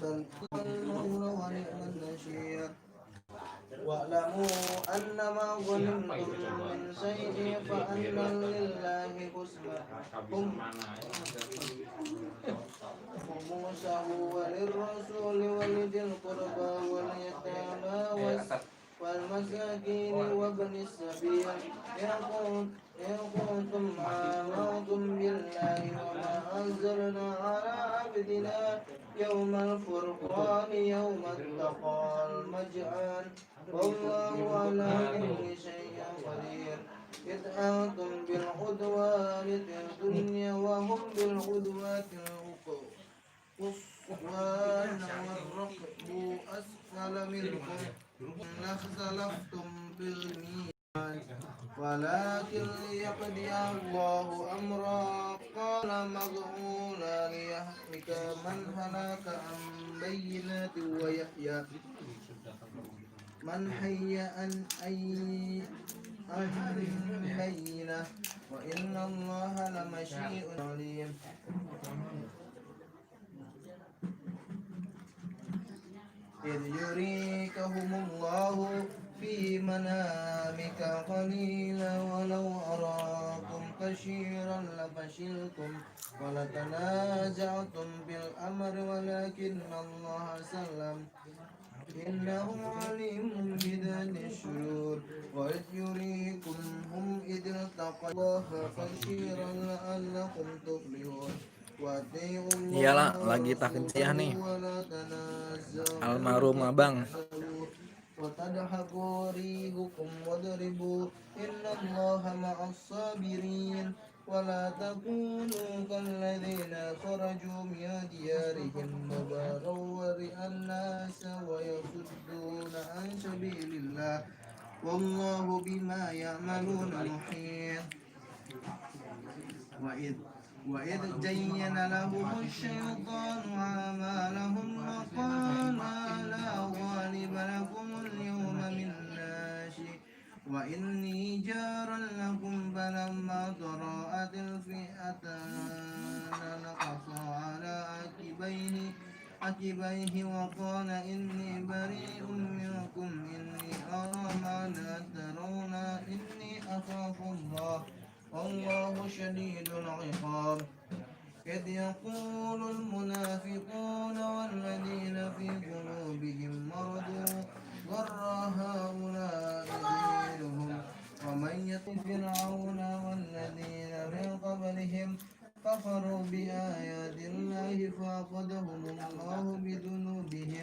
بل المولى ونعم النصير واعلموا أن ما غنمتم من شيء فأن لله خمسه وللرسول ولذي القربى واليتامى والمساكين وابن السبيل إن كنتم آمنتم بالله وما أنزلنا على عبدنا يوم الفرقان يوم التقى المجمعان والله على كل شيء قدير إذ أنتم بالعدوان في الدنيا وهم بالعدوان القصوان والركب أسفل منكم لاختلفتم في الميعاد ولكن ليقضي الله أمرا قال مضعونا ليهلك من هلك عن بينات ويحيى من حي عن بينة وإن الله لمشيء عليم إذ يريكهم الله في منامك قليلا ولو أراكم كثيرا لفشلتم ولتنازعتم بالأمر ولكن الله سلم إنه عليم بذات الصدور وإذ يريكمهم إذ التقوا الله كثيرا لعلكم تفلحون Iyalah lagi takziah nih almarhum abang. وتضحكوا ريحكم واضربوا إن الله مع الصابرين ولا تكونوا كالذين خرجوا من ديارهم بطرا ورئاء الناس ويصدون عن سبيل الله والله بما يعملون محيط وإذ زين لهم الشيطان أعمالهم وقال لا غالب لكم اليوم من الناس وإني جار لكم فلما تراءت الفئتان نكص على عقبيه وقال إني بريء منكم إني أرى ما لا ترون إني أخاف الله والله شديد العقاب إذ يقول المنافقون والذين في قلوبهم مرض غر هؤلاء دينهم ومن يطع فرعون والذين من قبلهم كفروا بآيات الله فأخذهم الله بذنوبهم